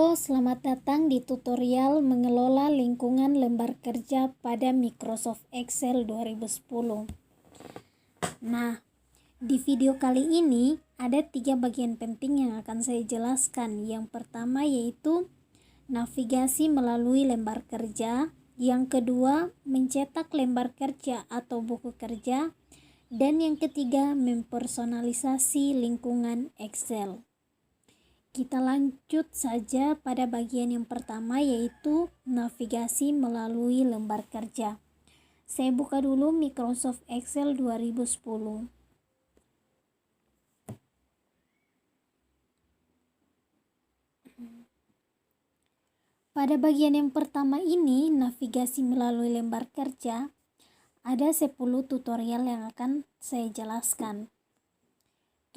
Halo, selamat datang di tutorial mengelola lingkungan lembar kerja pada Microsoft Excel 2010. Nah, di video kali ini ada 3 bagian penting yang akan saya jelaskan. Yang pertama yaitu navigasi melalui lembar kerja. Yang kedua, mencetak lembar kerja atau buku kerja. Dan yang ketiga, mempersonalisasi lingkungan Excel. Kita lanjut saja pada bagian yang pertama yaitu navigasi melalui lembar kerja. Saya buka dulu Microsoft Excel 2010. Pada bagian yang pertama ini, navigasi melalui lembar kerja, ada 10 tutorial yang akan saya jelaskan.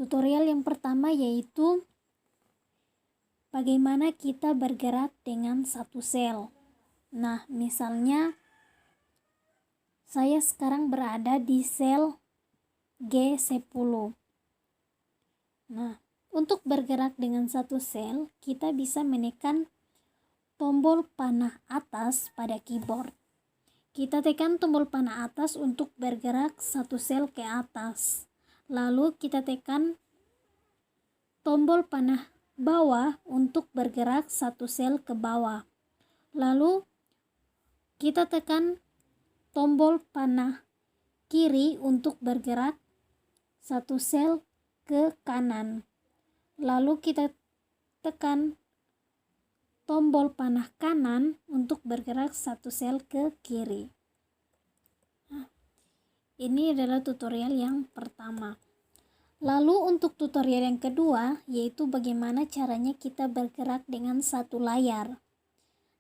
Tutorial yang pertama yaitu bagaimana kita bergerak dengan satu sel. Nah, misalnya saya sekarang berada di sel G10. Nah, untuk bergerak dengan satu sel, kita bisa menekan tombol panah atas pada keyboard. Kita tekan tombol panah atas untuk bergerak satu sel ke atas. Lalu kita tekan tombol panah bawah untuk bergerak satu sel ke bawah. Lalu kita tekan tombol panah kiri untuk bergerak satu sel ke kanan. Lalu kita tekan tombol panah kanan untuk bergerak satu sel ke kiri. Nah, ini adalah tutorial yang pertama. Lalu untuk tutorial yang kedua yaitu bagaimana caranya kita bergerak dengan satu layar.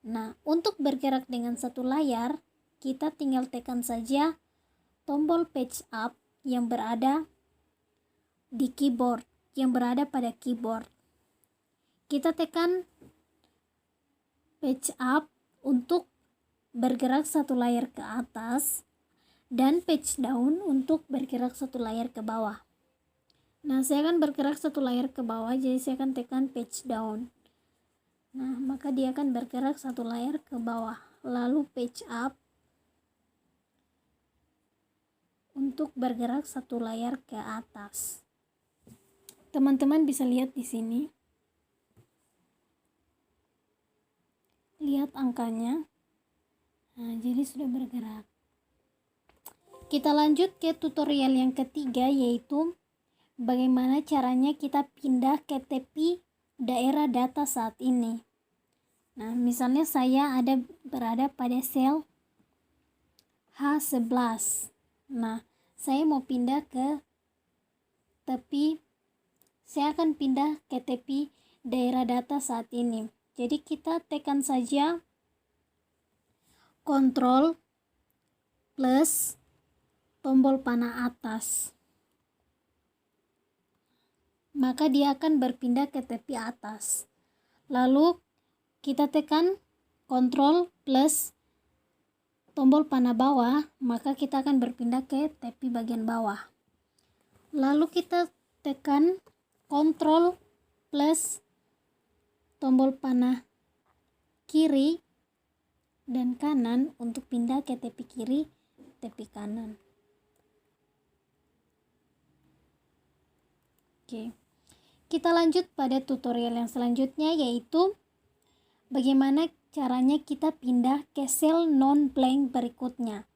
Nah, untuk bergerak dengan satu layar, kita tinggal tekan saja tombol page up yang berada di keyboard, yang berada pada keyboard. Kita tekan page up untuk bergerak satu layar ke atas dan page down untuk bergerak satu layar ke bawah. Nah, saya akan bergerak satu layar ke bawah, jadi saya akan tekan page down. Nah, maka dia akan bergerak satu layar ke bawah. Lalu page up untuk bergerak satu layar ke atas. Teman-teman bisa lihat di sini. Lihat angkanya. Nah, jadi sudah bergerak. Kita lanjut ke tutorial yang ketiga yaitu bagaimana caranya kita pindah ke tepi daerah data saat ini. Nah, misalnya saya berada pada sel H11. Nah, saya mau pindah ke tepi, saya akan pindah ke tepi daerah data saat ini. Jadi kita tekan saja Ctrl plus tombol panah atas. Maka dia akan berpindah ke tepi atas. Lalu kita tekan Ctrl plus tombol panah bawah, maka kita akan berpindah ke tepi bagian bawah. Lalu kita tekan Ctrl plus tombol panah kiri dan kanan untuk pindah ke tepi kiri, tepi kanan. Oke. Kita lanjut pada tutorial yang selanjutnya yaitu bagaimana caranya kita pindah ke sel non-blank berikutnya.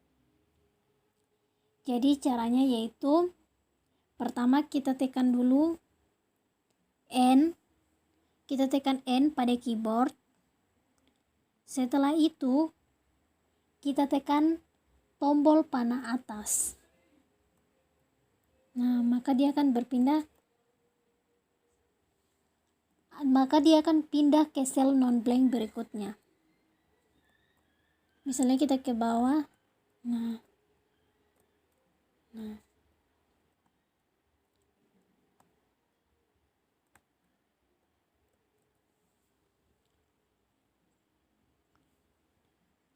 Jadi caranya yaitu pertama kita tekan dulu N. Kita tekan N pada keyboard. Setelah itu kita tekan tombol panah atas. Nah, maka dia akan pindah ke sel non-blank berikutnya. Misalnya kita ke bawah. Nah.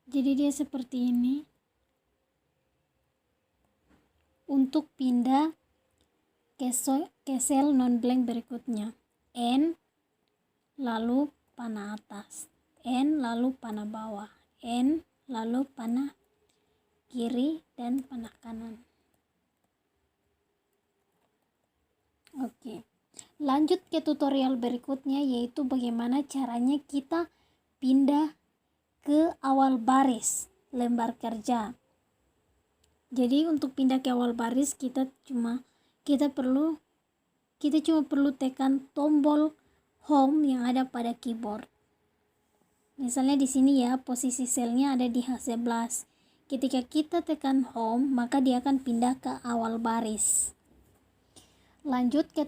Jadi dia seperti ini. Untuk pindah ke sel non-blank berikutnya. N lalu panah atas, N lalu panah bawah, N lalu panah kiri dan panah kanan. Oke, lanjut ke tutorial berikutnya, yaitu bagaimana caranya kita pindah ke awal baris lembar kerja. Jadi untuk pindah ke awal baris kita cuma perlu tekan tombol home yang ada pada keyboard. Misalnya di sini ya, posisi selnya ada di H11. Ketika kita tekan home, maka dia akan pindah ke awal baris. Lanjut ke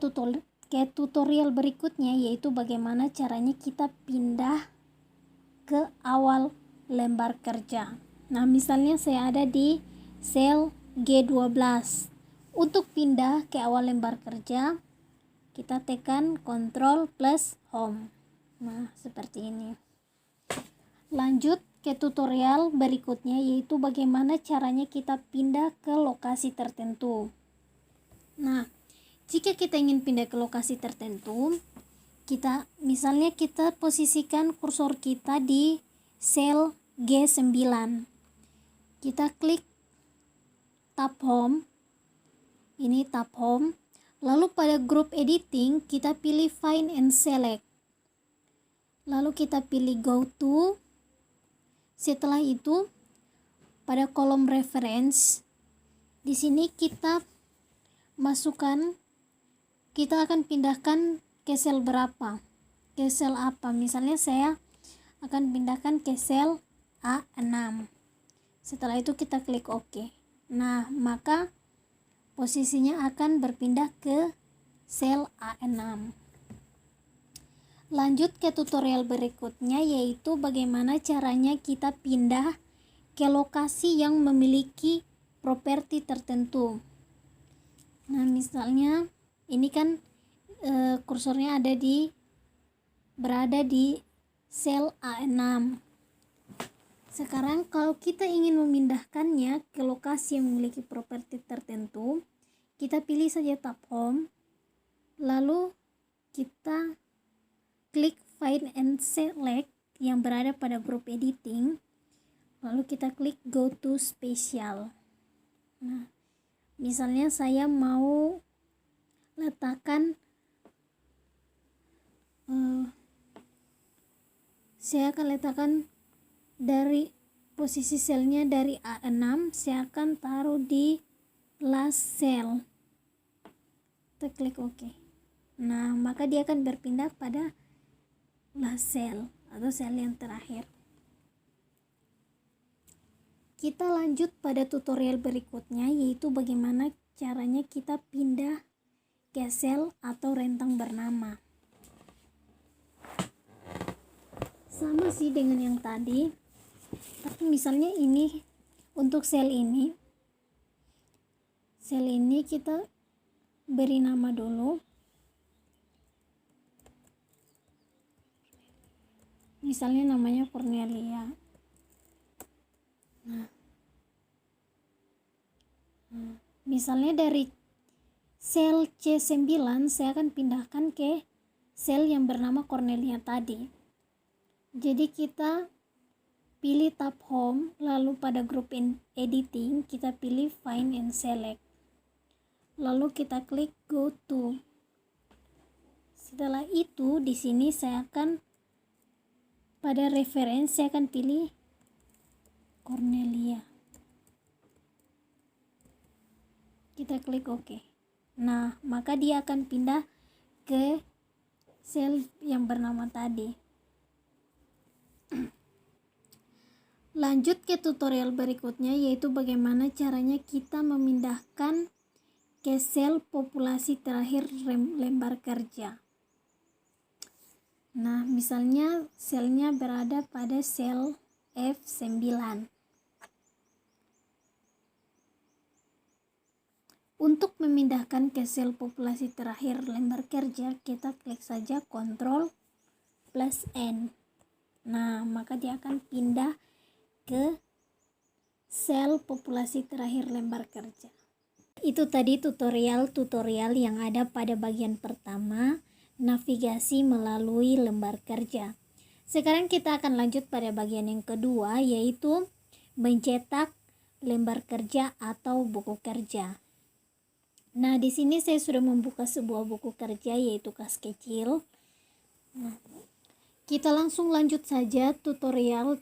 tutorial berikutnya, yaitu bagaimana caranya kita pindah ke awal lembar kerja. Nah, misalnya saya ada di sel G12. Untuk pindah ke awal lembar kerja, kita tekan Ctrl plus Home. Nah, seperti ini. Lanjut ke tutorial berikutnya, yaitu bagaimana caranya kita pindah ke lokasi tertentu. Nah, jika kita ingin pindah ke lokasi tertentu, misalnya kita posisikan kursor kita di sel G9. Kita klik tab home. Ini tab home. Lalu pada group editing kita pilih find and select. Lalu kita pilih go to. Setelah itu pada kolom reference di sini kita masukkan, kita akan pindahkan ke sel berapa, ke sel apa. Misalnya saya akan pindahkan ke sel A6. Setelah itu kita klik OK. Nah, maka posisinya akan berpindah ke sel A6. Lanjut ke tutorial berikutnya, yaitu bagaimana caranya kita pindah ke lokasi yang memiliki properti tertentu. Nah, misalnya ini kan kursornya berada di sel A6. Sekarang kalau kita ingin memindahkannya ke lokasi yang memiliki properti tertentu, kita pilih saja tab home, lalu kita klik find and select yang berada pada group editing, lalu kita klik go to special. Nah, misalnya saya mau letakkan saya akan letakkan dari posisi selnya dari A6, saya akan taruh di last cell. Kita klik OK. Nah, maka dia akan berpindah pada last cell atau sel yang terakhir. Kita lanjut pada tutorial berikutnya, yaitu bagaimana caranya kita pindah ke sel atau rentang bernama. Sama sih dengan yang tadi, tapi misalnya ini untuk sel ini kita beri nama dulu. Misalnya namanya Cornelia. Misalnya dari sel C9 saya akan pindahkan ke sel yang bernama Cornelia tadi. Jadi kita pilih tab home, lalu pada group editing kita pilih find and select. Lalu kita klik go to. Setelah itu di sini saya akan pada reference saya akan pilih Cornelia. Kita klik OK. Nah, maka dia akan pindah ke sel yang bernama tadi. Lanjut ke tutorial berikutnya, yaitu bagaimana caranya kita memindahkan ke sel populasi terakhir lembar kerja. Nah, misalnya selnya berada pada sel F9. Untuk memindahkan ke sel populasi terakhir lembar kerja, kita klik saja Ctrl plus N. Nah, maka dia akan pindah ke sel populasi terakhir lembar kerja. Itu tadi tutorial yang ada pada bagian pertama, navigasi melalui lembar kerja. Sekarang kita akan lanjut pada bagian yang kedua, yaitu mencetak lembar kerja atau buku kerja. Nah, di sini saya sudah membuka sebuah buku kerja, yaitu kas kecil. Nah, kita langsung lanjut saja tutorial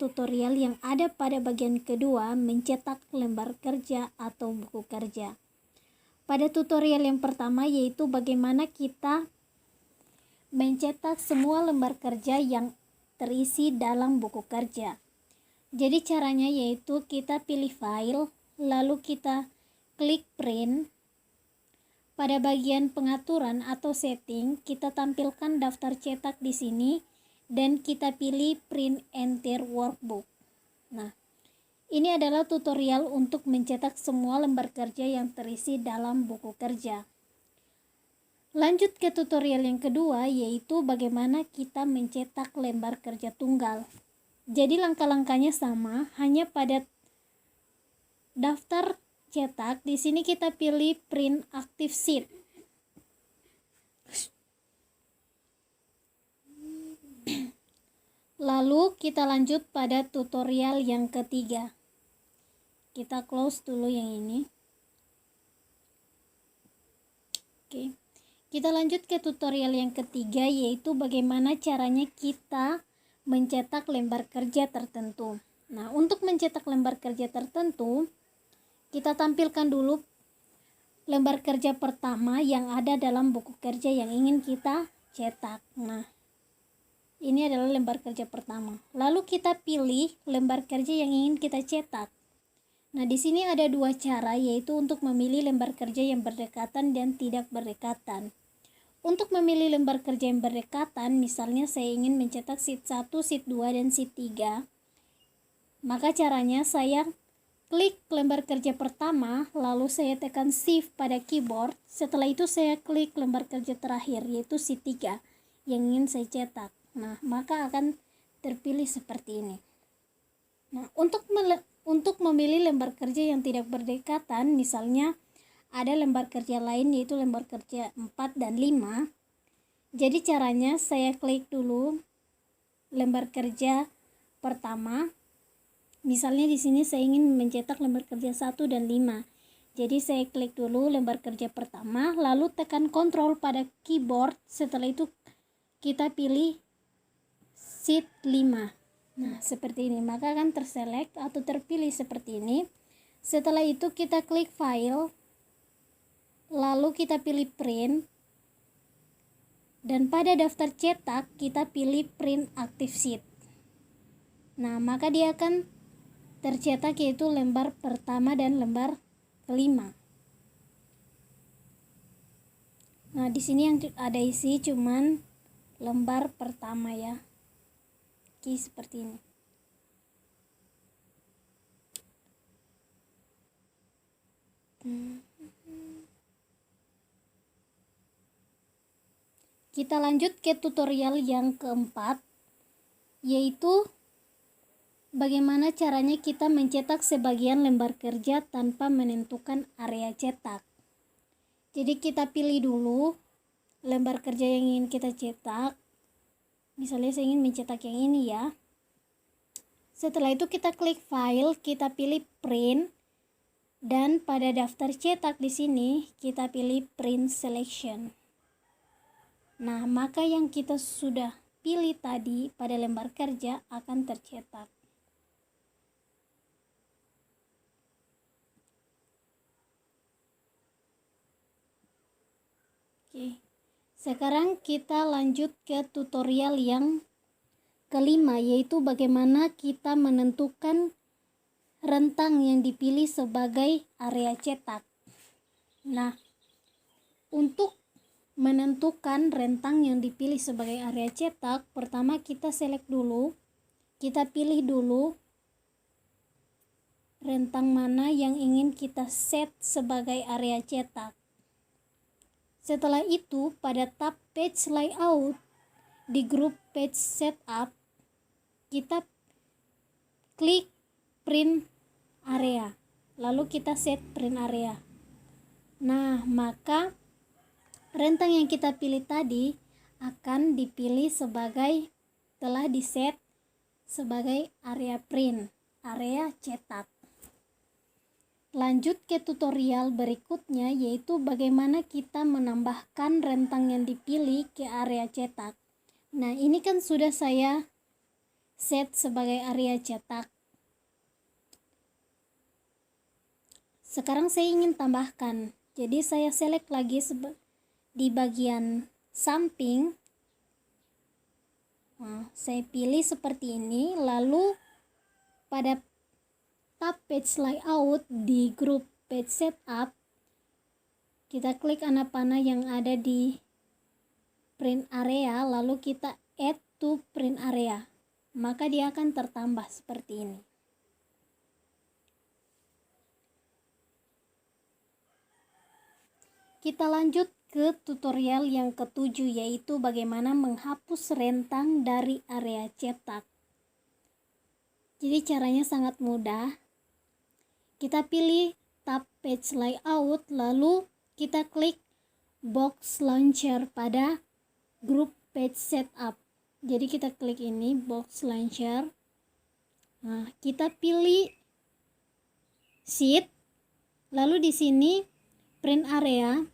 yang ada pada bagian kedua, mencetak lembar kerja atau buku kerja. Pada tutorial yang pertama, yaitu bagaimana kita mencetak semua lembar kerja yang terisi dalam buku kerja. Jadi caranya yaitu kita pilih file, lalu kita klik print. Pada bagian pengaturan atau setting, kita tampilkan daftar cetak di sini dan kita pilih print entire workbook. Nah, ini adalah tutorial untuk mencetak semua lembar kerja yang terisi dalam buku kerja. Lanjut ke tutorial yang kedua, yaitu bagaimana kita mencetak lembar kerja tunggal. Jadi langkah-langkahnya sama, hanya pada daftar cetak di sini kita pilih print active sheet. Lalu kita lanjut pada tutorial yang ketiga. Kita close dulu yang ini. Oke. Kita lanjut ke tutorial yang ketiga, yaitu bagaimana caranya kita mencetak lembar kerja tertentu. Nah, untuk mencetak lembar kerja tertentu, kita tampilkan dulu lembar kerja pertama yang ada dalam buku kerja yang ingin kita cetak. Nah, ini adalah lembar kerja pertama. Lalu kita pilih lembar kerja yang ingin kita cetak. Nah, di sini ada dua cara, yaitu untuk memilih lembar kerja yang berdekatan dan tidak berdekatan. Untuk memilih lembar kerja yang berdekatan, misalnya saya ingin mencetak sheet 1, sheet 2, dan sheet 3. Maka caranya saya klik lembar kerja pertama, lalu saya tekan shift pada keyboard. Setelah itu saya klik lembar kerja terakhir, yaitu sheet 3 yang ingin saya cetak. Nah, maka akan terpilih seperti ini. Nah, untuk memilih lembar kerja yang tidak berdekatan, misalnya ada lembar kerja lain yaitu lembar kerja 4 dan 5. Jadi caranya saya klik dulu lembar kerja pertama. Misalnya di sini saya ingin mencetak lembar kerja 1 dan 5. Jadi saya klik dulu lembar kerja pertama, lalu tekan Ctrl pada keyboard. Setelah itu kita pilih sheet 5. Nah, seperti ini, maka akan terselect atau terpilih seperti ini. Setelah itu kita klik file, lalu kita pilih print, dan pada daftar cetak kita pilih print active sheet. Nah, maka dia akan tercetak yaitu lembar pertama dan lembar kelima. Nah, di sini yang ada isi cuman lembar pertama ya. Oke, seperti ini. Kita lanjut ke tutorial yang keempat, yaitu bagaimana caranya kita mencetak sebagian lembar kerja tanpa menentukan area cetak. Jadi kita pilih dulu lembar kerja yang ingin kita cetak. Misalnya saya ingin mencetak yang ini ya. Setelah itu kita klik file, kita pilih print, dan pada daftar cetak di sini kita pilih print selection. Nah, maka yang kita sudah pilih tadi pada lembar kerja akan tercetak. Oke. Sekarang kita lanjut ke tutorial yang kelima, yaitu bagaimana kita menentukan rentang yang dipilih sebagai area cetak. Nah, untuk menentukan rentang yang dipilih sebagai area cetak, pertama kita select dulu, kita pilih dulu rentang mana yang ingin kita set sebagai area cetak. Setelah itu, pada tab page layout di grup page setup, kita klik print area, lalu kita set print area. Nah, maka rentang yang kita pilih tadi akan dipilih sebagai telah diset sebagai area print, area cetak. Lanjut ke tutorial berikutnya, yaitu bagaimana kita menambahkan rentang yang dipilih ke area cetak. Nah, ini kan sudah saya set sebagai area cetak. Sekarang saya ingin tambahkan. Jadi saya select lagi di bagian samping. Nah, saya pilih seperti ini, lalu pada tab page layout di grup page setup, kita klik anak panah yang ada di print area, lalu kita add to print area, maka dia akan tertambah seperti ini. Kita lanjut ke tutorial yang ketujuh, yaitu bagaimana menghapus rentang dari area cetak. Jadi caranya sangat mudah. Kita pilih tab page layout, lalu kita klik box launcher pada grup page setup. Jadi kita klik ini box launcher. Nah, kita pilih sheet, lalu di sini print area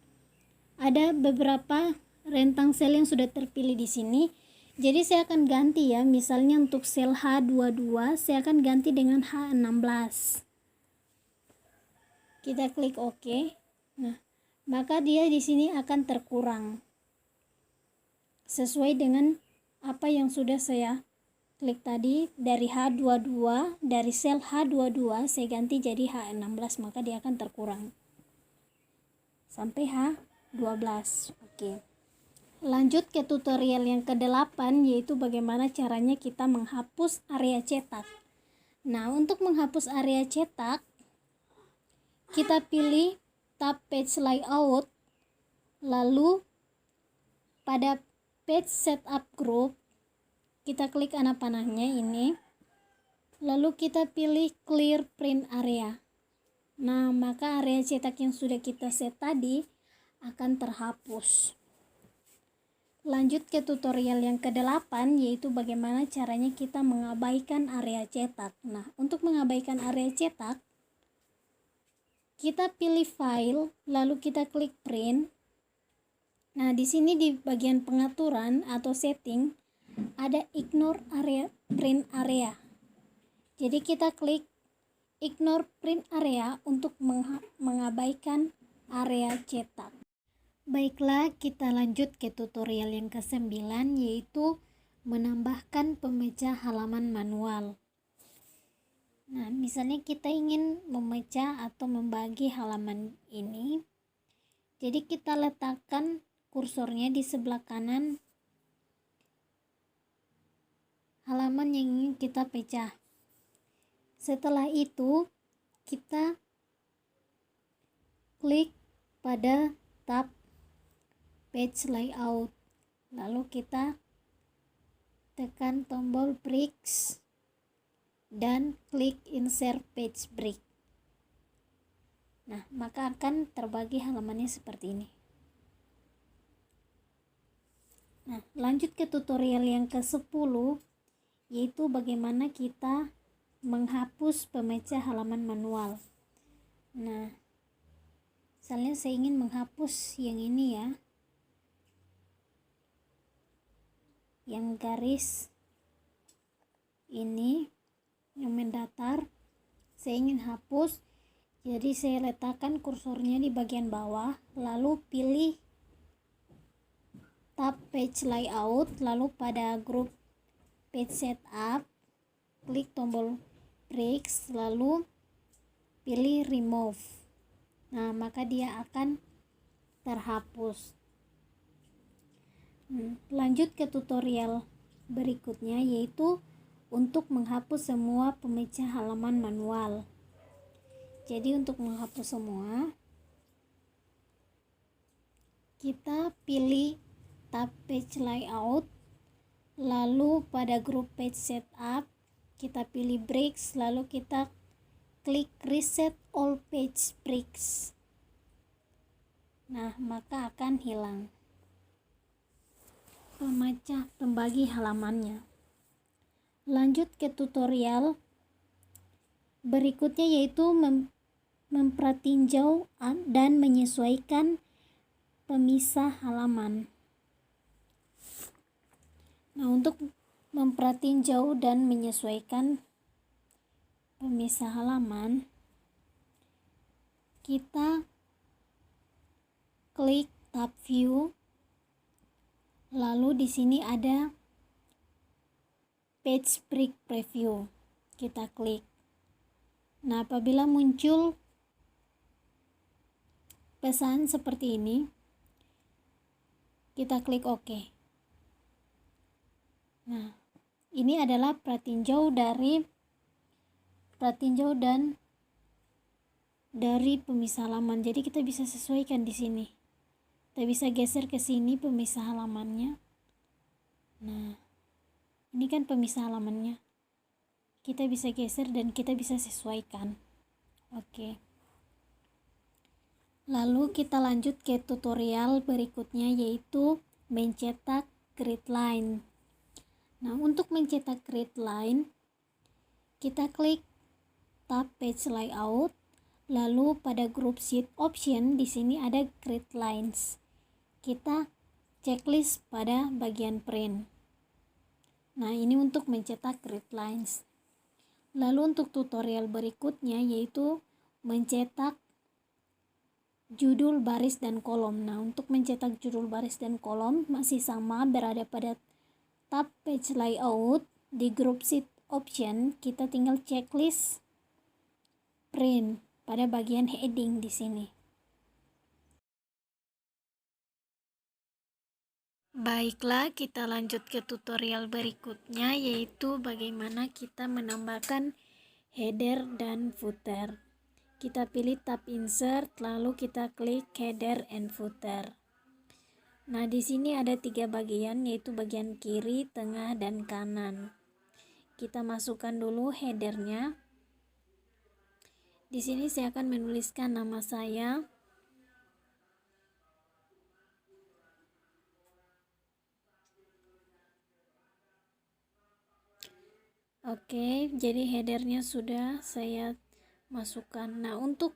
ada beberapa rentang sel yang sudah terpilih di sini. Jadi saya akan ganti ya, misalnya untuk sel H22 saya akan ganti dengan H16. Kita klik OK. Nah, maka dia di sini akan terkurang sesuai dengan apa yang sudah saya klik tadi. Dari H22, dari sel H22 saya ganti jadi H16, maka dia akan terkurang sampai H12. Oke. Lanjut ke tutorial yang ke-8, yaitu bagaimana caranya kita menghapus area cetak. Nah, untuk menghapus area cetak, kita pilih tab page layout, lalu pada page setup group kita klik anak panahnya ini, lalu kita pilih clear print area. Nah, maka area cetak yang sudah kita set tadi akan terhapus. Lanjut ke tutorial yang ke-8, yaitu bagaimana caranya kita mengabaikan area cetak. Nah, untuk mengabaikan area cetak, kita pilih file, lalu kita klik print. Nah, di sini di bagian pengaturan atau setting ada ignore area print area. Jadi kita klik ignore print area untuk mengabaikan area cetak. Baiklah, kita lanjut ke tutorial yang ke-9, yaitu menambahkan pemecah halaman manual. Nah, misalnya kita ingin memecah atau membagi halaman ini, jadi kita letakkan kursornya di sebelah kanan halaman yang ingin kita pecah. Setelah itu, kita klik pada tab page layout, lalu kita tekan tombol bricks dan klik insert page break. Nah, maka akan terbagi halamannya seperti ini. Nah, lanjut ke tutorial yang ke-10, yaitu bagaimana kita menghapus pemecah halaman manual. Nah, misalnya saya ingin menghapus yang ini ya, yang garis ini yang mendatar, saya ingin hapus. Jadi saya letakkan kursornya di bagian bawah, lalu pilih tab page layout, lalu pada grup page setup klik tombol breaks, lalu pilih remove. Nah, maka dia akan terhapus. Lanjut ke tutorial berikutnya, yaitu untuk menghapus semua pemecah halaman manual. Jadi untuk menghapus semua, kita pilih tab page layout, lalu pada grup page setup kita pilih breaks, lalu kita klik reset all page breaks. Nah, maka akan hilang pembagi halamannya. Lanjut ke tutorial berikutnya, yaitu mempertinjau dan menyesuaikan pemisah halaman. Nah, untuk mempertinjau dan menyesuaikan pemisah halaman, kita klik tab view, lalu di sini ada page break preview, kita klik. Nah, apabila muncul pesan seperti ini, kita klik OK. Nah, ini adalah pratinjau dan dari pemisah halaman. Jadi kita bisa sesuaikan di sini. Kita bisa geser ke sini pemisah halamannya. Nah, ini kan pemisah halamannya. Kita bisa geser dan kita bisa sesuaikan. Oke. Lalu kita lanjut ke tutorial berikutnya, yaitu mencetak grid line. Nah, untuk mencetak grid line, kita klik tab page layout, lalu pada group sheet option di sini ada grid lines. Kita checklist pada bagian print. Nah, ini untuk mencetak grid lines. Lalu untuk tutorial berikutnya, yaitu mencetak judul baris dan kolom. Nah, untuk mencetak judul baris dan kolom masih sama, berada pada tab page layout. Di group sheet option kita tinggal checklist print pada bagian heading di sini. Baiklah, kita lanjut ke tutorial berikutnya, yaitu bagaimana kita menambahkan header dan footer. Kita pilih tab insert, lalu kita klik header and footer. Nah, di sini ada 3 bagian, yaitu bagian kiri, tengah, dan kanan. Kita masukkan dulu headernya. Di sini saya akan menuliskan nama saya. Oke, jadi headernya sudah saya masukkan. Nah, untuk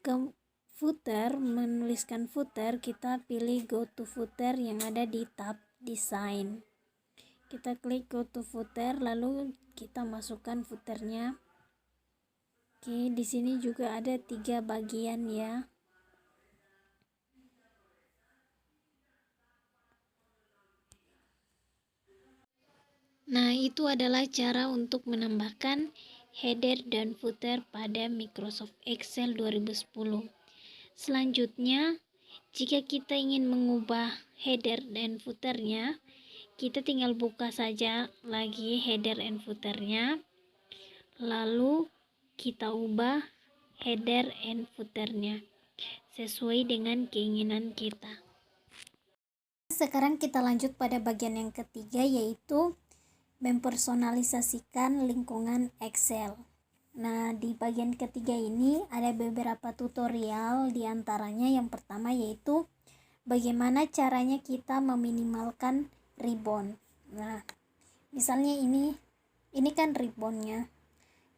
ke footer, menuliskan footer, kita pilih go to footer yang ada di tab design. Kita klik go to footer, lalu kita masukkan footernya. Oke, di sini juga ada 3 bagian ya. Nah, itu adalah cara untuk menambahkan header dan footer pada Microsoft Excel 2010. Selanjutnya, jika kita ingin mengubah header dan footernya, kita tinggal buka saja lagi header and footernya, lalu kita ubah header and footernya sesuai dengan keinginan kita. Sekarang kita lanjut pada bagian yang ketiga, yaitu mempersonalisasikan lingkungan Excel. Nah, di bagian ketiga ini ada beberapa tutorial, diantaranya yang pertama yaitu bagaimana caranya kita meminimalkan ribbon. Nah, misalnya ini kan ribbonnya.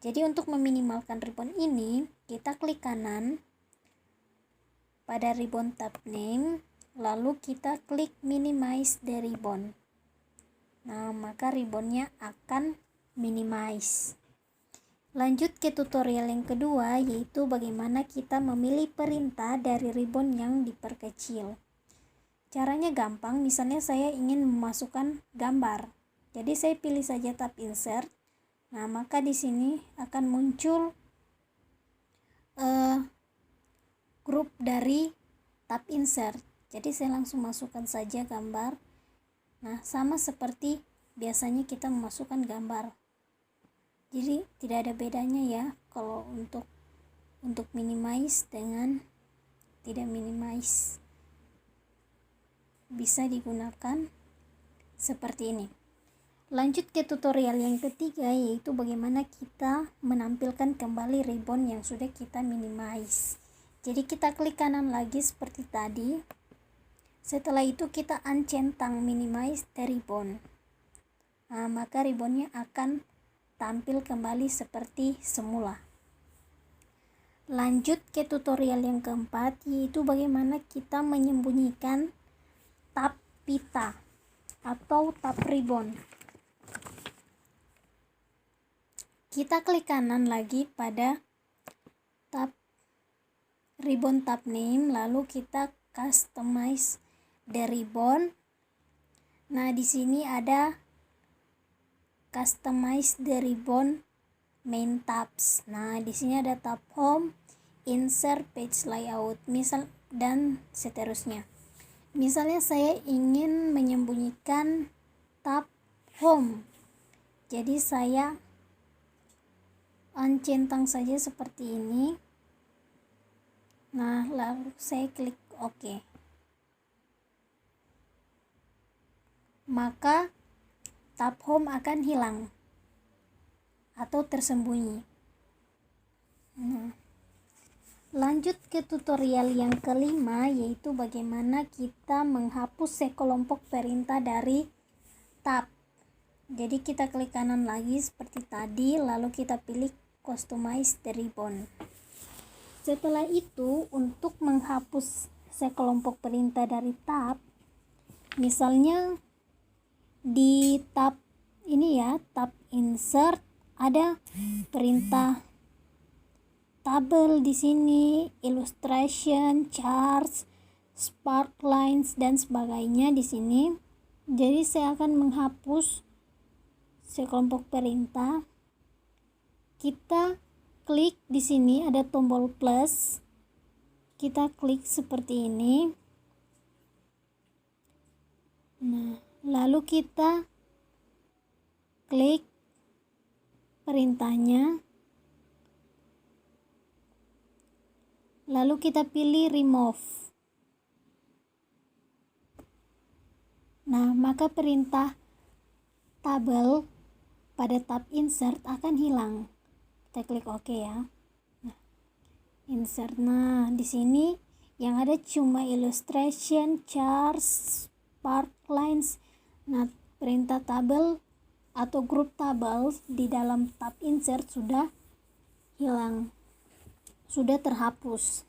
Jadi untuk meminimalkan ribbon ini, kita klik kanan pada ribbon tab name, lalu kita klik minimize the ribbon. Nah, maka ribbonnya akan minimize. Lanjut ke tutorial yang kedua, yaitu bagaimana kita memilih perintah dari ribbon yang diperkecil. Caranya gampang, misalnya saya ingin memasukkan gambar. Jadi saya pilih saja tab insert. Nah, maka di sini akan muncul grup dari tab insert. Jadi saya langsung masukkan saja gambar. Nah, sama seperti biasanya kita memasukkan gambar. Jadi tidak ada bedanya ya kalau untuk minimize dengan tidak minimize. Bisa digunakan seperti ini. Lanjut ke tutorial yang ketiga, yaitu bagaimana kita menampilkan kembali ribbon yang sudah kita minimize. Jadi kita klik kanan lagi seperti tadi. Setelah itu kita uncentang minimize the ribbon. maka ribbonnya akan tampil kembali seperti semula. Lanjut ke tutorial yang keempat, yaitu bagaimana kita menyembunyikan tab pita atau tab ribbon. Kita klik kanan lagi pada tab ribbon tab name, lalu kita customize the ribbon. Nah, di sini ada customize the ribbon main tabs. Nah, di sini ada tab home, insert, page layout, misal dan seterusnya. Misalnya saya ingin menyembunyikan tab home. Jadi saya uncentang saja seperti ini. Nah, lalu saya klik OK. Maka tab home akan hilang atau tersembunyi. Nah, lanjut ke tutorial yang kelima, yaitu bagaimana kita menghapus sekelompok perintah dari tab. Jadi kita klik kanan lagi seperti tadi, lalu kita pilih customize the ribbon. Setelah itu, untuk menghapus sekelompok perintah dari tab, misalnya di tab ini ya, tab insert, ada perintah tabel di sini, illustration, charts, sparklines dan sebagainya di sini. Jadi saya akan menghapus sekelompok perintah. Kita klik di sini ada tombol plus. Kita klik seperti ini. Nah, lalu kita klik perintahnya. Lalu kita pilih remove. Nah, maka perintah tabel pada tab insert akan hilang. Kita klik OK ya. Nah, insert. Nah, di sini yang ada cuma illustration, charts, sparklines. Nah, perintah tabel atau grup tabel di dalam tab insert sudah hilang, sudah terhapus.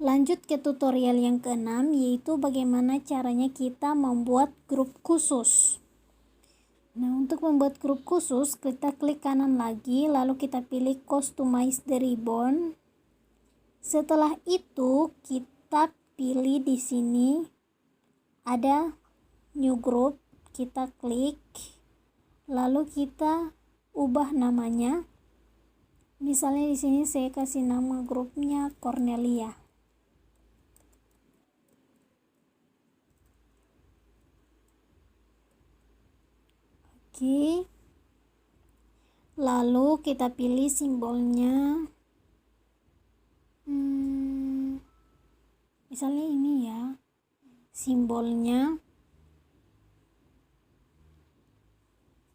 Lanjut ke tutorial yang keenam, yaitu bagaimana caranya kita membuat grup khusus. Nah, untuk membuat grup khusus, kita klik kanan lagi, lalu kita pilih customize the ribbon. Setelah itu, kita pilih di sini ada new group, kita klik, lalu kita ubah namanya. Misalnya di sini saya kasih nama grupnya Cornelia. Oke. Lalu kita pilih simbolnya. Misalnya ini ya, simbolnya.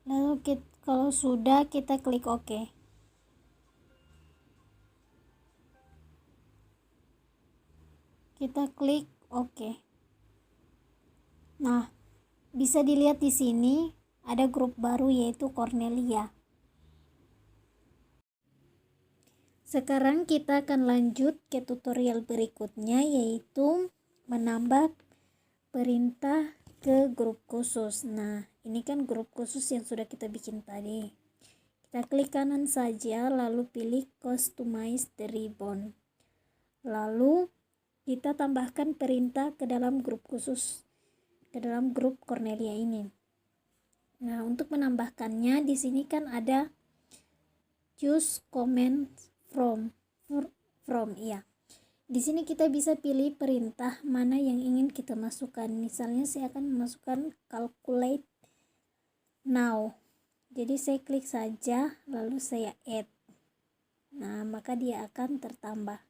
Lalu kalau sudah, kita klik OK. Kita klik OK. Nah, bisa dilihat di sini ada grup baru yaitu Cornelia. Sekarang kita akan lanjut ke tutorial berikutnya, yaitu menambah perintah ke grup khusus. Nah, ini kan grup khusus yang sudah kita bikin tadi. Kita klik kanan saja, lalu pilih customize the ribbon. Lalu kita tambahkan perintah ke dalam grup khusus, ke dalam grup Cornelia ini. Nah, untuk menambahkannya di sini kan ada choose comment from ya. Di sini kita bisa pilih perintah mana yang ingin kita masukkan. Misalnya saya akan memasukkan calculate now. Jadi saya klik saja, lalu saya add. Nah, maka dia akan tertambah.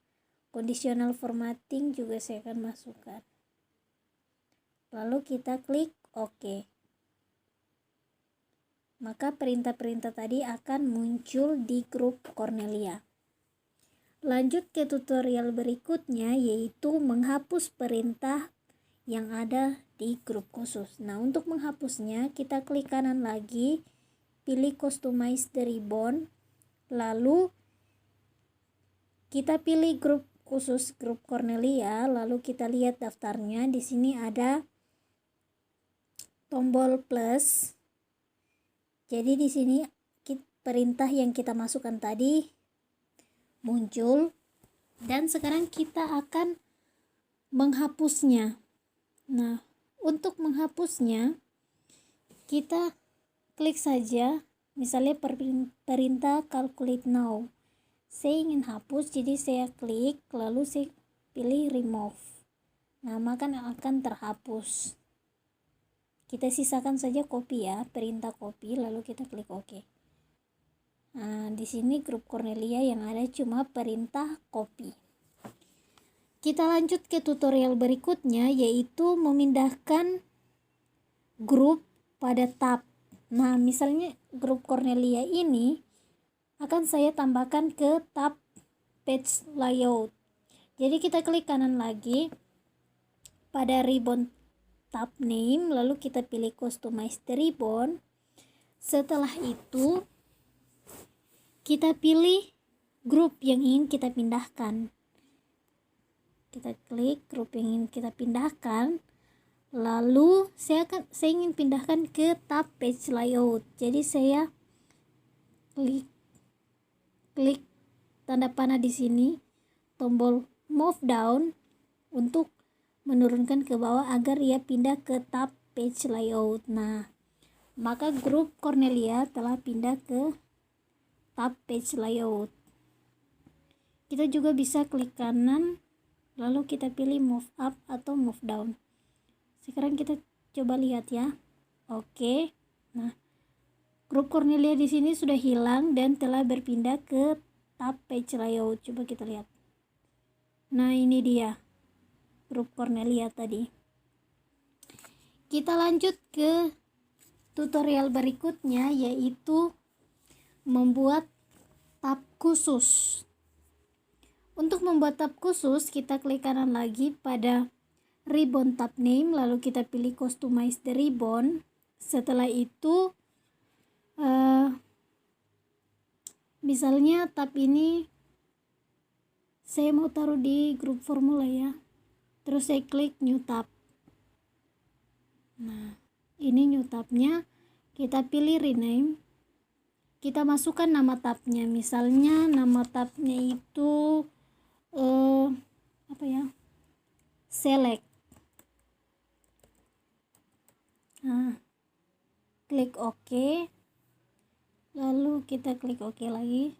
Conditional formatting juga saya akan masukkan. Lalu kita klik OK. Maka perintah-perintah tadi akan muncul di grup Cornelia. Lanjut ke tutorial berikutnya, yaitu menghapus perintah yang ada di grup khusus. Nah, untuk menghapusnya kita klik kanan lagi, pilih customize the ribbon, lalu kita pilih grup khusus, grup Cornelia, lalu kita lihat daftarnya. Di sini ada tombol plus. Jadi di sini perintah yang kita masukkan tadi muncul, dan sekarang kita akan menghapusnya. Nah, untuk menghapusnya kita klik saja, misalnya perintah calculate now. Saya ingin hapus, jadi saya klik, lalu saya pilih remove. Nah, maka akan terhapus. Kita sisakan saja copy ya, perintah copy, lalu kita klik OK. Nah, di sini grup Cornelia yang ada cuma perintah copy. Kita lanjut ke tutorial berikutnya, yaitu memindahkan grup pada tab. Nah, misalnya grup Cornelia ini akan saya tambahkan ke tab page layout. Jadi kita klik kanan lagi pada ribbon tab name, lalu kita pilih customize the ribbon. Setelah itu kita pilih grup yang ingin kita pindahkan. Kita klik grup yang ingin kita pindahkan, lalu saya ingin pindahkan ke tab page layout. Jadi saya klik tanda panah di sini, tombol move down untuk menurunkan ke bawah agar ia pindah ke tab page layout. Nah, maka grup Cornelia telah pindah ke tab page layout. Kita juga bisa klik kanan, lalu kita pilih move up atau move down. Sekarang kita coba lihat ya. Oke. Nah, grup Cornelia di sini sudah hilang dan telah berpindah ke tab page layout. Coba kita lihat. Nah, ini dia grup Cornelia tadi. Kita lanjut ke tutorial berikutnya, yaitu membuat tab khusus. Untuk membuat tab khusus, kita klik kanan lagi pada ribbon tab name, lalu kita pilih customize the ribbon. Setelah itu misalnya tab ini saya mau taruh di grup formula ya, terus saya klik new tab. Nah, ini new tabnya, kita pilih rename, kita masukkan nama tabnya. Misalnya nama tabnya itu select. Nah, klik OK, lalu kita klik OK lagi.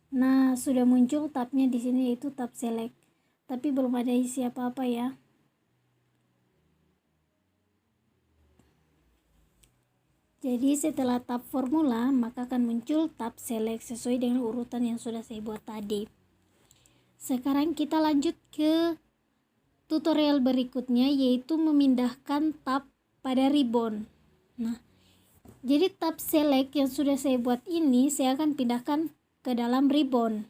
Nah, sudah muncul tabnya di sini, yaitu tab select, tapi belum ada isi apa-apa ya. Jadi setelah tab formula, maka akan muncul tab select sesuai dengan urutan yang sudah saya buat tadi. Sekarang kita lanjut ke tutorial berikutnya, yaitu memindahkan tab pada ribbon. Nah, jadi tab select yang sudah saya buat ini, saya akan pindahkan ke dalam ribbon.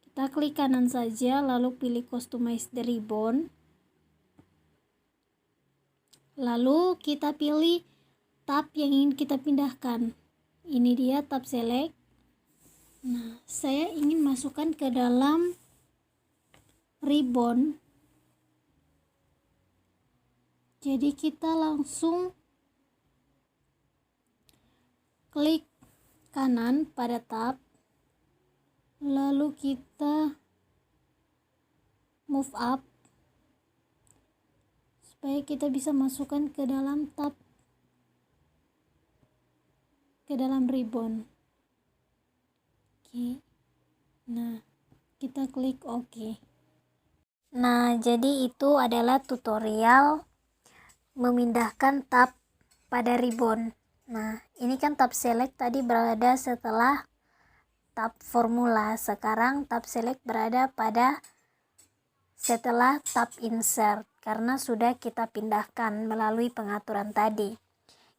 Kita klik kanan saja, lalu pilih customize the ribbon. Lalu kita pilih tab yang ingin kita pindahkan. Ini dia tab select. Nah, saya ingin masukkan ke dalam ribbon. Jadi kita langsung klik kanan pada tab, lalu kita move up supaya kita bisa masukkan ke dalam tab, ke dalam ribbon. Oke. Nah, kita klik OK. Nah, jadi itu adalah tutorial memindahkan tab pada ribbon. Nah, ini kan tab select tadi berada setelah tab formula. Sekarang tab select berada pada setelah tab insert karena sudah kita pindahkan melalui pengaturan tadi.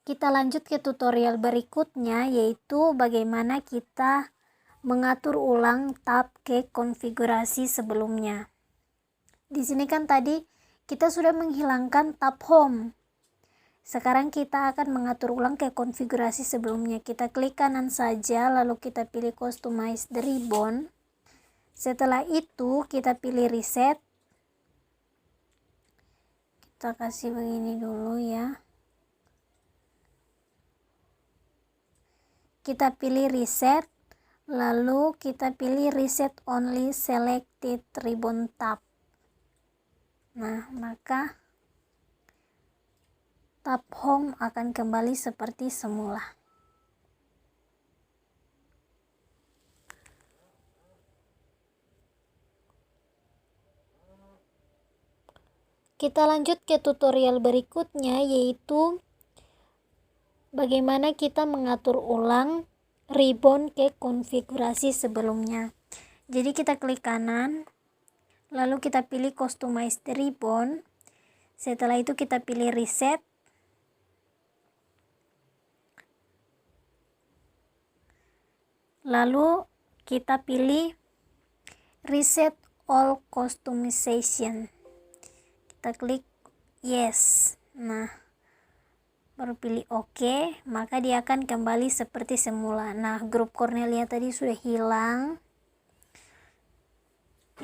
Kita lanjut ke tutorial berikutnya, yaitu bagaimana kita mengatur ulang tab ke konfigurasi sebelumnya. Di sini kan tadi kita sudah menghilangkan tab home. Sekarang kita akan mengatur ulang ke konfigurasi sebelumnya. Kita klik kanan saja, lalu kita pilih customize the ribbon. Setelah itu kita pilih reset. Kita kasih begini dulu ya. Kita pilih reset, lalu kita pilih reset only selected ribbon tab. Nah, maka tab home akan kembali seperti semula. Kita lanjut ke tutorial berikutnya, yaitu bagaimana kita mengatur ulang ribbon ke konfigurasi sebelumnya. Jadi kita klik kanan, lalu kita pilih customize the ribbon. Setelah itu kita pilih reset. Lalu kita pilih reset all customization. Kita klik yes. Nah, baru pilih OK, maka dia akan kembali seperti semula. Nah, grup Cornelia tadi sudah hilang,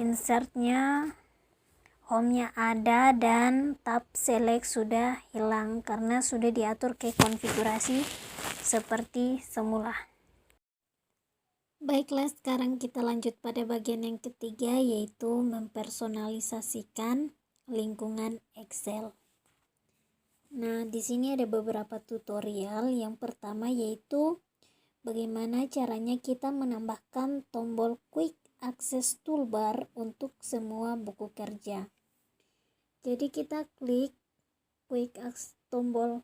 insertnya, home-nya ada, dan tab select sudah hilang karena sudah diatur ke konfigurasi seperti semula. Baiklah, sekarang kita lanjut pada bagian yang ketiga, yaitu mempersonalisasikan lingkungan Excel. Nah, di sini ada beberapa tutorial. Yang pertama yaitu bagaimana caranya kita menambahkan tombol Quick Access Toolbar untuk semua buku kerja. Jadi kita klik tombol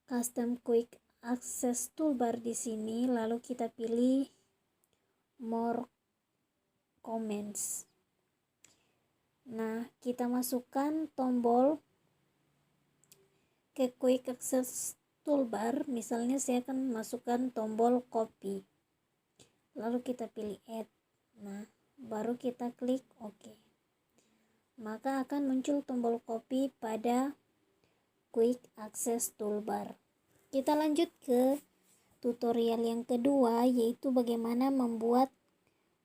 Custom Quick Access Toolbar di sini, lalu kita pilih More Comments. Nah, kita masukkan tombol ke Quick Access Toolbar. Misalnya saya akan masukkan tombol copy, lalu kita pilih add. Nah, baru kita klik OK, maka akan muncul tombol copy pada Quick Access Toolbar. Kita lanjut ke tutorial yang kedua, yaitu bagaimana membuat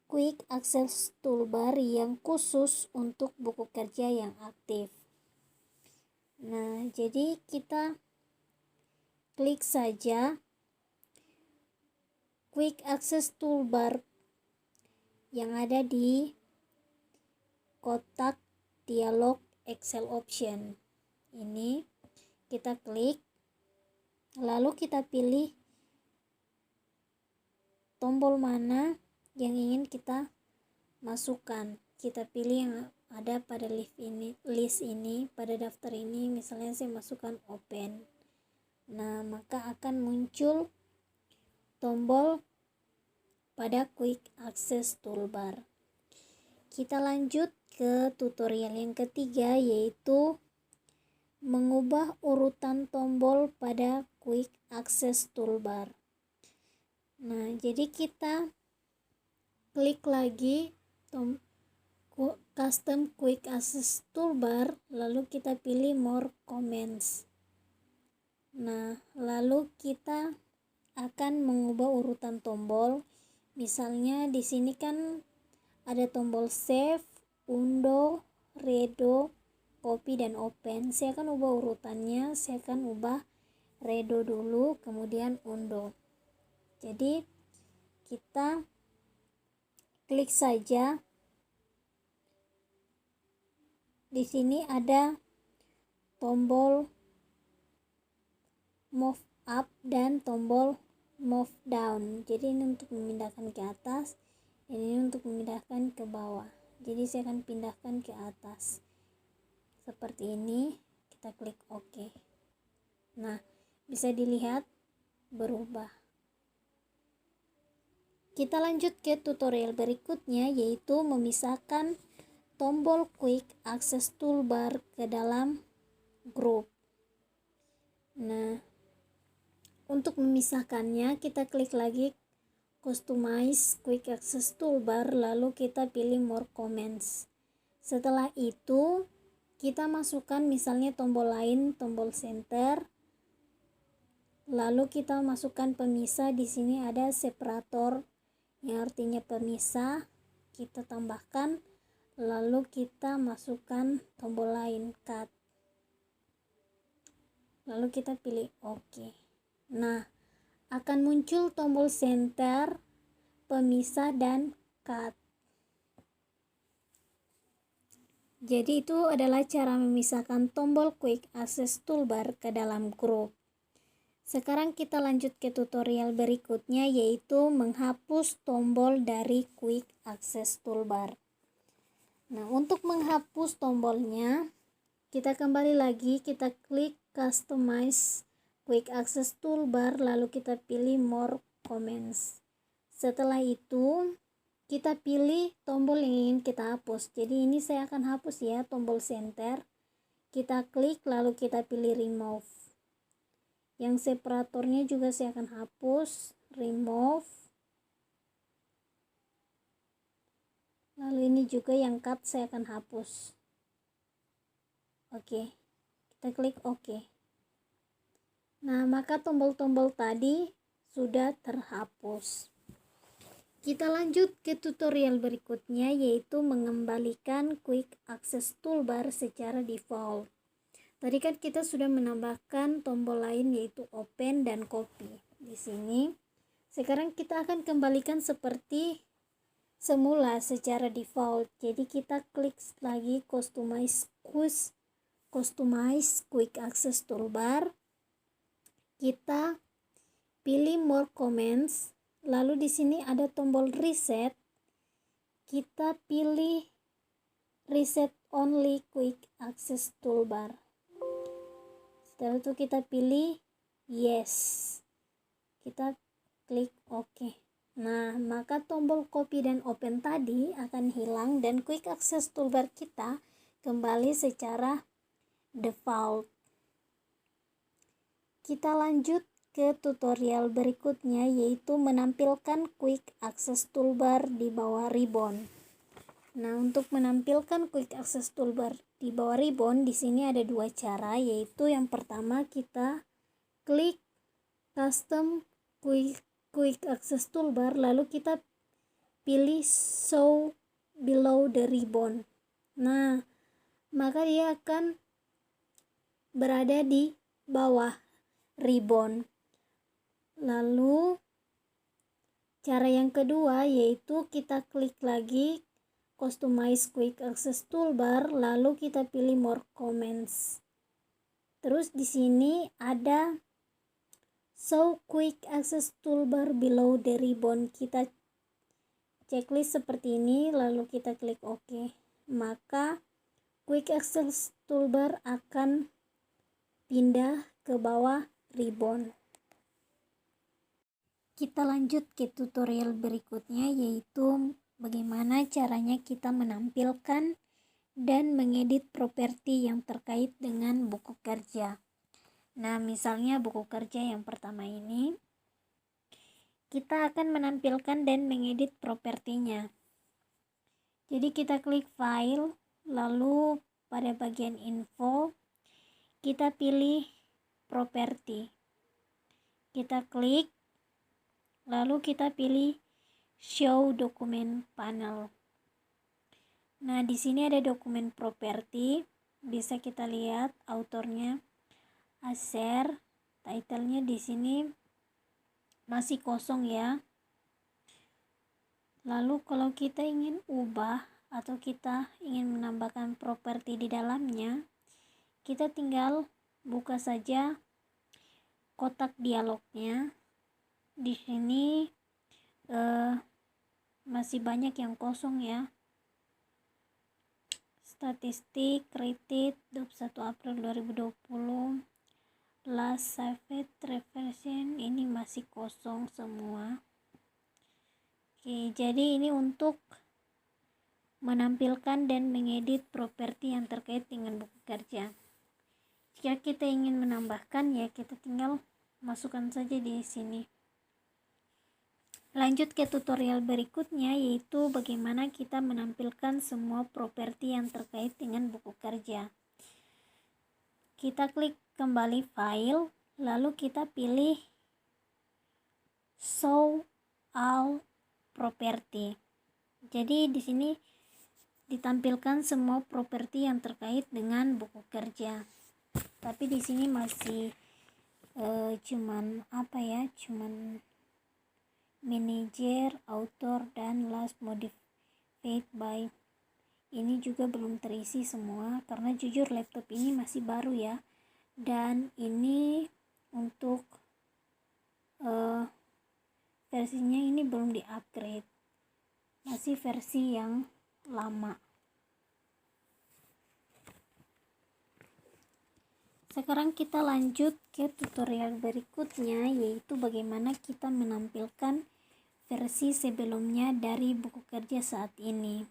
Quick Access Toolbar yang khusus untuk buku kerja yang aktif. Nah, jadi kita klik saja Quick Access Toolbar yang ada di kotak dialog Excel option. Ini kita klik, lalu kita pilih tombol mana yang ingin kita masukkan. Kita pilih yang ada pada list ini, pada daftar ini. Misalnya saya masukkan open. Nah, maka akan muncul tombol pada Quick Access Toolbar. Kita lanjut ke tutorial yang ketiga, yaitu mengubah urutan tombol pada Quick Access Toolbar. Nah, jadi kita klik lagi Custom Quick Access Toolbar, lalu kita pilih More Comments. Nah, lalu kita akan mengubah urutan tombol. Misalnya di sini kan ada tombol save, undo, redo, copy, dan open. Saya akan ubah urutannya. Saya akan ubah redo dulu, kemudian undo. Jadi kita klik saja. Di sini ada tombol move up dan tombol move down. Jadi ini untuk memindahkan ke atas, dan ini untuk memindahkan ke bawah. Jadi saya akan pindahkan ke atas seperti ini. Kita klik OK. Nah, bisa dilihat berubah. Kita lanjut ke tutorial berikutnya, yaitu memisahkan tombol Quick Access Toolbar ke dalam grup. Nah, untuk memisahkannya kita klik lagi Customize Quick Access Toolbar, lalu kita pilih More Comments. Setelah itu kita masukkan misalnya tombol lain, tombol center. Lalu kita masukkan pemisah. Di sini ada separator yang artinya pemisah. Kita tambahkan, lalu kita masukkan tombol lain, cut. Lalu kita pilih OK. Nah, akan muncul tombol center, pemisah, dan cut. Jadi itu adalah cara memisahkan tombol Quick Access Toolbar ke dalam grup. Sekarang kita lanjut ke tutorial berikutnya, yaitu menghapus tombol dari Quick Access Toolbar. Nah, untuk menghapus tombolnya, kita kembali lagi, kita klik Customize Quick Access Toolbar, lalu kita pilih More Comments. Setelah itu kita pilih tombol yang ingin kita hapus. Jadi ini saya akan hapus ya, tombol center. Kita klik, lalu kita pilih remove. Yang separatornya juga saya akan hapus, remove. Lalu ini juga yang cut saya akan hapus. Oke, kita klik OK. Nah, maka tombol-tombol tadi sudah terhapus. Kita lanjut ke tutorial berikutnya, yaitu mengembalikan Quick Access Toolbar secara default. Tadi kan kita sudah menambahkan tombol lain, yaitu Open dan Copy. Di sini, sekarang kita akan kembalikan seperti semula secara default. Jadi kita klik lagi Customize Quick Access Toolbar. Kita pilih More Comments. Lalu di sini ada tombol reset. Kita pilih reset only Quick Access Toolbar. Setelah itu kita pilih yes. Kita klik OK. Nah, maka tombol copy dan open tadi akan hilang dan Quick Access Toolbar kita kembali secara default. Kita lanjut ke tutorial berikutnya, yaitu menampilkan Quick Access Toolbar di bawah ribbon. Nah, untuk menampilkan Quick Access Toolbar di bawah ribbon, di sini ada dua cara, yaitu yang pertama kita klik Custom Quick Access Toolbar, lalu kita pilih Show Below the Ribbon. Nah, maka dia akan berada di bawah ribbon. Lalu cara yang kedua yaitu kita klik lagi Customize Quick Access Toolbar, lalu kita pilih More Comments. Terus di sini ada Show Quick Access Toolbar Below the Ribbon. Kita checklist seperti ini, lalu kita klik OK. Maka Quick Access Toolbar akan pindah ke bawah ribbon. Kita lanjut ke tutorial berikutnya, yaitu bagaimana caranya kita menampilkan dan mengedit properti yang terkait dengan buku kerja. Nah, misalnya buku kerja yang pertama ini, kita akan menampilkan dan mengedit propertinya. Jadi kita klik File, lalu pada bagian Info, kita pilih Properti. Kita klik, lalu kita pilih Show Document Panel. Nah, di sini ada dokumen properti, bisa kita lihat autornya Acer, titlenya di sini masih kosong ya. Lalu kalau kita ingin ubah atau kita ingin menambahkan properti di dalamnya, kita tinggal buka saja kotak dialognya. Di sini masih banyak yang kosong ya. Statistik, rated 21 April 2020, last saved reversion, ini masih kosong semua. Oke, jadi ini untuk menampilkan dan mengedit properti yang terkait dengan buku kerja. Jika kita ingin menambahkan ya kita tinggal masukkan saja di sini. Lanjut ke tutorial berikutnya, yaitu bagaimana kita menampilkan semua properti yang terkait dengan buku kerja. Kita klik kembali file, lalu kita pilih show all property. Jadi di sini ditampilkan semua properti yang terkait dengan buku kerja. Tapi di sini masih cuman manager, author, dan last modified by. Ini juga belum terisi semua karena jujur laptop ini masih baru ya, dan ini untuk versinya ini belum di upgrade, masih versi yang lama. Sekarang kita lanjut ke tutorial berikutnya, yaitu bagaimana kita menampilkan versi sebelumnya dari buku kerja saat ini.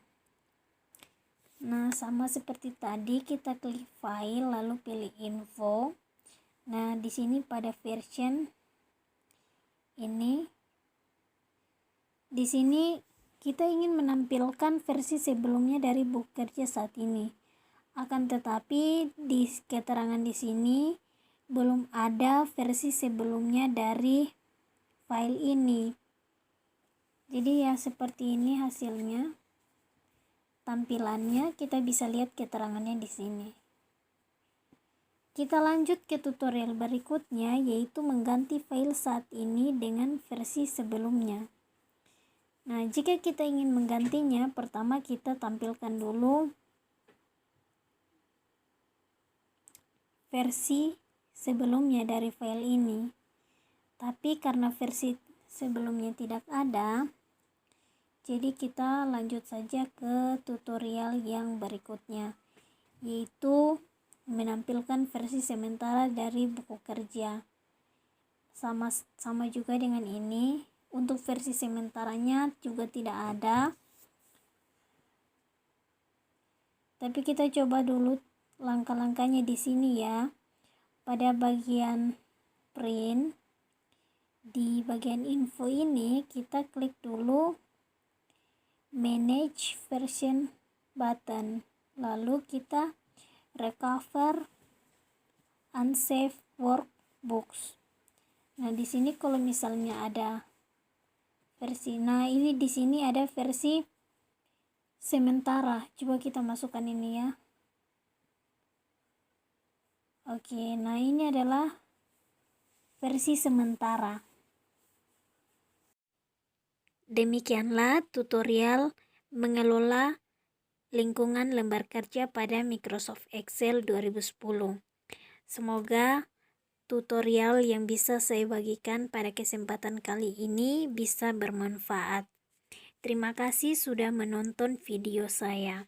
Nah, sama seperti tadi, kita klik file lalu pilih info. Nah, di sini pada version ini, di sini kita ingin menampilkan versi sebelumnya dari buku kerja saat ini. Akan tetapi di keterangan di sini belum ada versi sebelumnya dari file ini. Jadi ya seperti ini hasilnya. Tampilannya kita bisa lihat keterangannya di sini. Kita lanjut ke tutorial berikutnya, yaitu mengganti file saat ini dengan versi sebelumnya. Nah, jika kita ingin menggantinya, pertama kita tampilkan dulu versi sebelumnya dari file ini. Tapi karena versi sebelumnya tidak ada, jadi kita lanjut saja ke tutorial yang berikutnya, yaitu menampilkan versi sementara dari buku kerja. Sama juga dengan ini. Untuk versi sementaranya juga tidak ada. Tapi kita coba dulu langkah-langkahnya di sini ya. Pada bagian print, di bagian info ini kita klik dulu manage version button, lalu kita recover unsaved workbooks. Nah, di sini kalau misalnya ada versi, nah ini di sini ada versi sementara. Coba kita masukkan ini ya. Oke, nah ini adalah versi sementara. Demikianlah tutorial mengelola lingkungan lembar kerja pada Microsoft Excel 2010. Semoga tutorial yang bisa saya bagikan pada kesempatan kali ini bisa bermanfaat. Terima kasih sudah menonton video saya.